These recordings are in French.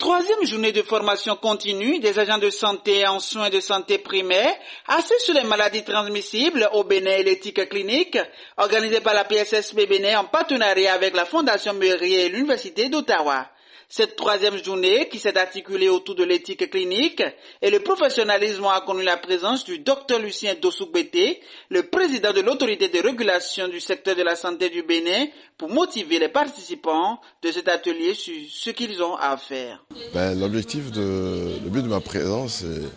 Troisième journée de formation continue des agents de santé en soins de santé primaires, axée sur les maladies transmissibles au Bénin et l'éthique clinique, organisée par la PSSP Bénin en partenariat avec la Fondation Mérier et l'Université d'Ottawa. Cette troisième journée, qui s'est articulée autour de l'éthique clinique et le professionnalisme, a connu la présence du Dr Lucien Dossougbété, le président de l'autorité de régulation du secteur de la santé du Bénin, pour motiver les participants de cet atelier sur ce qu'ils ont à faire. Le but de ma présence et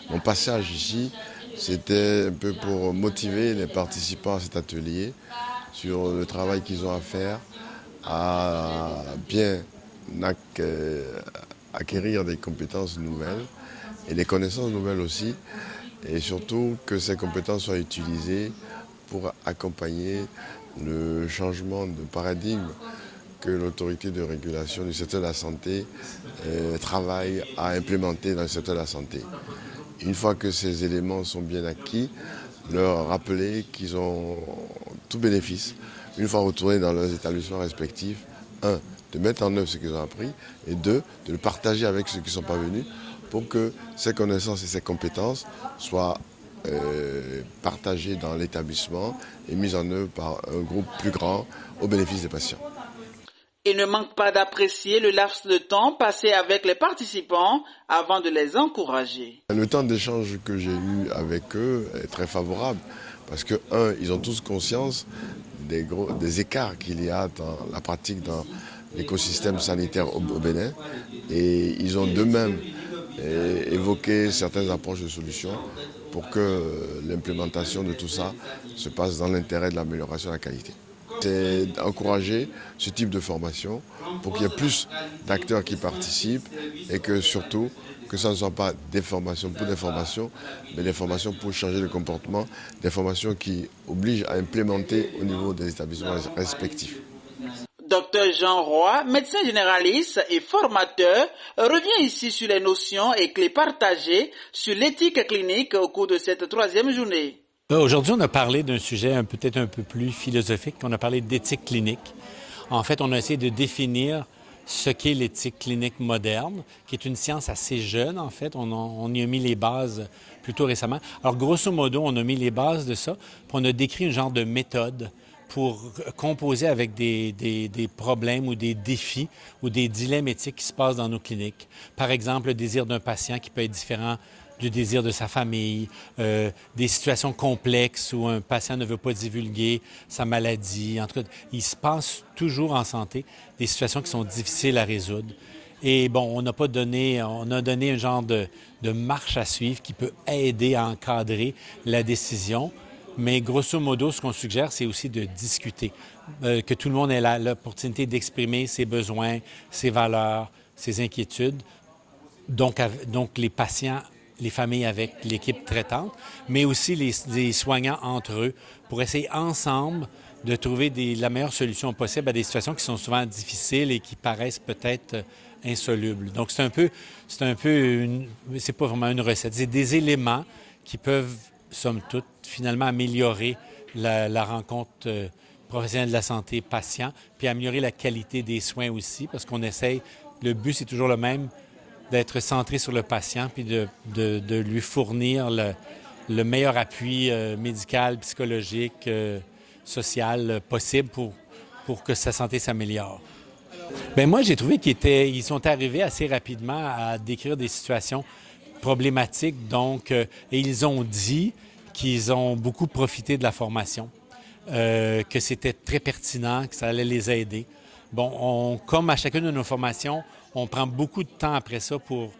mon passage ici, c'était un peu pour motiver les participants à cet atelier sur le travail qu'ils ont à faire, à bien acquérir des compétences nouvelles et des connaissances nouvelles aussi, et surtout que ces compétences soient utilisées pour accompagner le changement de paradigme que l'autorité de régulation du secteur de la santé travaille à implémenter dans le secteur de la santé. Une fois que ces éléments sont bien acquis, leur rappeler qu'ils ont tout bénéfice, une fois retournés dans leurs établissements respectifs, de mettre en œuvre ce qu'ils ont appris, et deux, de le partager avec ceux qui ne sont pas venus pour que ces connaissances et ces compétences soient partagées dans l'établissement et mises en œuvre par un groupe plus grand au bénéfice des patients. Il ne manque pas d'apprécier le laps de temps passé avec les participants avant de les encourager. Le temps d'échange que j'ai eu avec eux est très favorable parce que, ils ont tous conscience des écarts qu'il y a dans la pratique dans l'écosystème sanitaire au Bénin, et ils ont d'eux-mêmes évoqué certaines approches de solutions pour que l'implémentation de tout ça se passe dans l'intérêt de l'amélioration de la qualité. C'est d'encourager ce type de formation pour qu'il y ait plus d'acteurs qui participent et que surtout que ça ne soit pas des formations pour des formations, mais des formations pour changer le comportement, des formations qui obligent à implémenter au niveau des établissements respectifs. Dr Jean Roy, médecin généraliste et formateur, revient ici sur les notions et clés partagées sur l'éthique clinique au cours de cette troisième journée. Aujourd'hui, on a parlé d'un sujet peut-être un peu plus philosophique. On a parlé d'éthique clinique. En fait, on a essayé de définir ce qu'est l'éthique clinique moderne, qui est une science assez jeune, en fait. On y a mis les bases plutôt récemment. Alors, grosso modo, on a mis les bases de ça, puis on a décrit un genre de méthode pour composer avec des problèmes ou des défis ou des dilemmes éthiques qui se passent dans nos cliniques. Par exemple, le désir d'un patient qui peut être différent du désir de sa famille, des situations complexes où un patient ne veut pas divulguer sa maladie. En tout cas, il se passe toujours en santé des situations qui sont difficiles à résoudre. Et bon, on a donné un genre de marche à suivre qui peut aider à encadrer la décision. Mais grosso modo, ce qu'on suggère, c'est aussi de discuter, que tout le monde ait l'opportunité d'exprimer ses besoins, ses valeurs, ses inquiétudes. Donc les patients, les familles avec l'équipe traitante, mais aussi les soignants entre eux, pour essayer ensemble de trouver la meilleure solution possible à des situations qui sont souvent difficiles et qui paraissent peut-être insolubles. Donc c'est pas vraiment une recette, c'est des éléments qui peuvent, somme toute, finalement améliorer la rencontre professionnelle de la santé patient, puis améliorer la qualité des soins aussi, parce qu'on essaye, le but c'est toujours le même, d'être centré sur le patient, puis de lui fournir le meilleur appui médical, psychologique, social possible pour que sa santé s'améliore. Bien, moi, j'ai trouvé qu'ils sont arrivés assez rapidement à décrire des situations problématiques, donc, et ils ont dit qu'ils ont beaucoup profité de la formation, que c'était très pertinent, que ça allait les aider. Bon, comme à chacune de nos formations, on prend beaucoup de temps après ça pour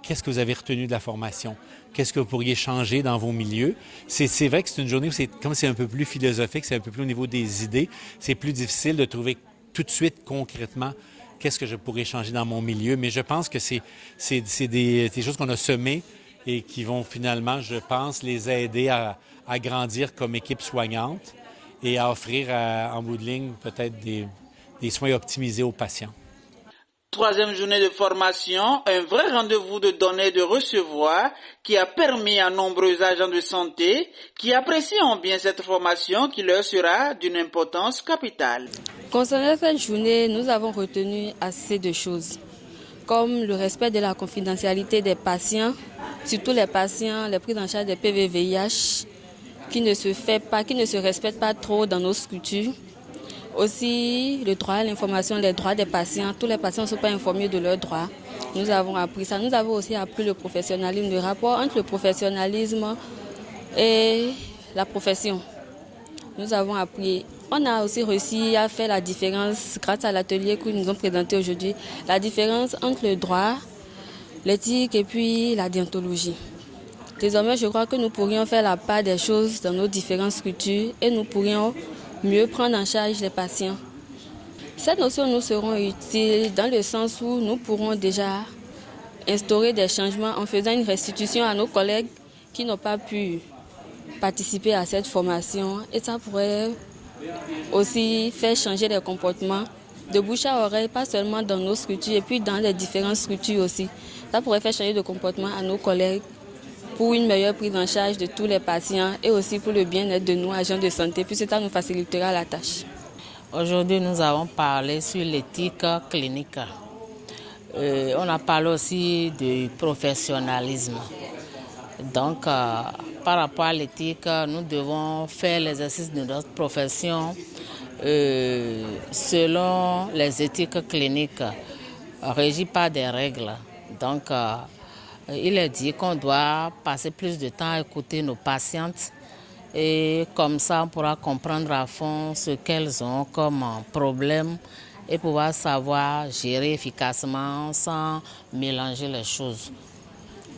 qu'est-ce que vous avez retenu de la formation, qu'est-ce que vous pourriez changer dans vos milieux. C'est vrai que c'est une journée où c'est un peu plus philosophique, c'est un peu plus au niveau des idées, c'est plus difficile de trouver tout de suite concrètement qu'est-ce que je pourrais changer dans mon milieu, mais je pense que c'est des choses qu'on a semées et qui vont finalement, je pense, les aider à grandir comme équipe soignante et à offrir en bout de ligne peut-être des soins optimisés aux patients. Troisième journée de formation, un vrai rendez-vous de donner et de recevoir qui a permis à nombreux agents de santé qui apprécient bien cette formation qui leur sera d'une importance capitale. Concernant cette journée, nous avons retenu assez de choses. comme le respect de la confidentialité des patients, surtout les patients, les prises en charge des PV-VIH, qui ne se respectent pas trop dans nos structures. Aussi, le droit à l'information, les droits des patients. Tous les patients ne sont pas informés de leurs droits. Nous avons appris ça. Nous avons aussi appris le professionnalisme, le rapport entre le professionnalisme et la profession. Nous avons appris. On a aussi réussi à faire la différence, grâce à l'atelier que nous avons présenté aujourd'hui, la différence entre le droit, l'éthique et puis la déontologie. Désormais, je crois que nous pourrions faire la part des choses dans nos différentes structures et nous pourrions mieux prendre en charge les patients. Ces notions nous seront utiles dans le sens où nous pourrons déjà instaurer des changements en faisant une restitution à nos collègues qui n'ont pas pu participer à cette formation. Et ça pourrait aussi faire changer les comportements de bouche à oreille, pas seulement dans nos structures, et puis dans les différentes structures aussi. Ça pourrait faire changer de comportement à nos collègues pour une meilleure prise en charge de tous les patients et aussi pour le bien-être de nous, agents de santé, puisque ça nous facilitera la tâche. Aujourd'hui, nous avons parlé sur l'éthique clinique. On a parlé aussi du professionnalisme. Donc, par rapport à l'éthique, nous devons faire l'exercice de notre profession selon les éthiques cliniques, régies par des règles. Donc, il est dit qu'on doit passer plus de temps à écouter nos patientes et comme ça, on pourra comprendre à fond ce qu'elles ont comme problème et pouvoir savoir gérer efficacement sans mélanger les choses.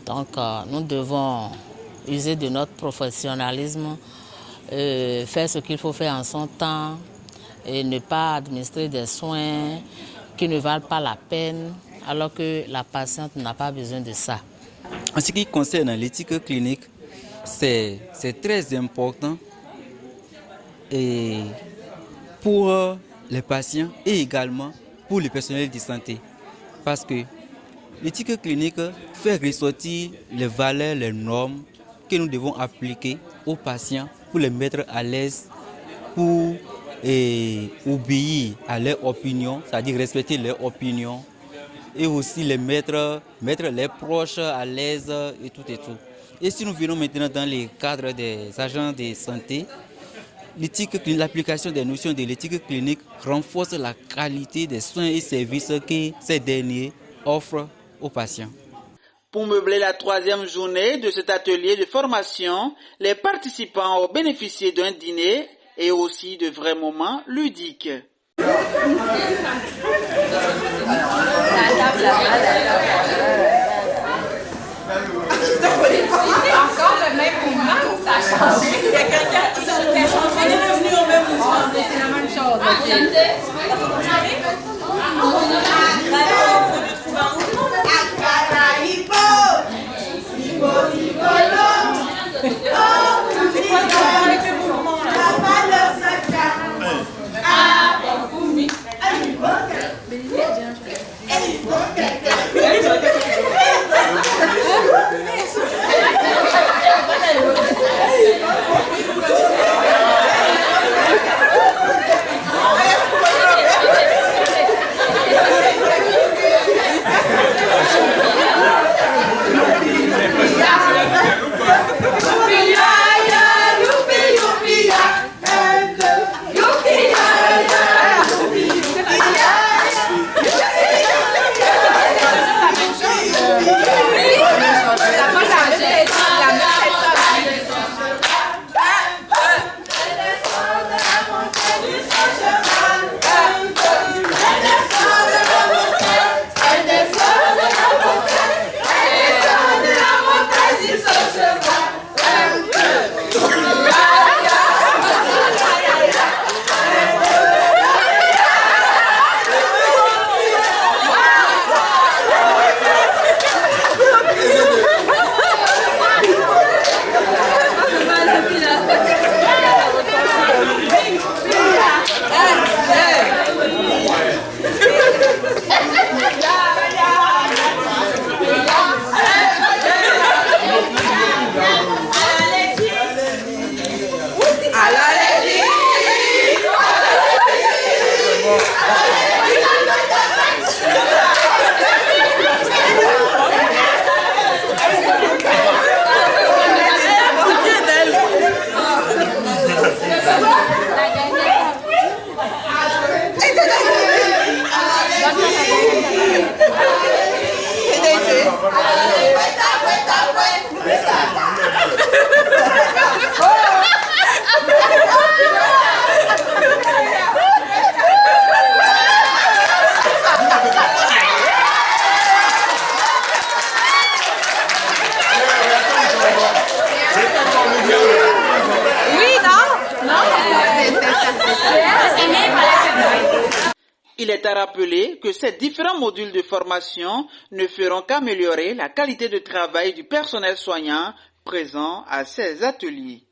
Donc, nous devons user de notre professionnalisme, faire ce qu'il faut faire en son temps et ne pas administrer des soins qui ne valent pas la peine alors que la patiente n'a pas besoin de ça. En ce qui concerne l'éthique clinique, c'est très important et pour les patients et également pour le personnel de santé. Parce que l'éthique clinique fait ressortir les valeurs, les normes que nous devons appliquer aux patients pour les mettre à l'aise, pour obéir à leur opinion, c'est-à-dire respecter leur opinion, et aussi les mettre les proches à l'aise et tout et tout. Et si nous venons maintenant dans le cadre des agents de santé, l'application des notions de l'éthique clinique renforce la qualité des soins et services que ces derniers offrent aux patients. Pour meubler la troisième journée de cet atelier de formation, les participants ont bénéficié d'un dîner et aussi de vrais moments ludiques. Encore le même mouvement, ça a changé. Il y a quelqu'un qui a changé. On est revenu au même mouvement. C'est la même chose. Il est à rappeler que ces différents modules de formation ne feront qu'améliorer la qualité de travail du personnel soignant présent à ces ateliers.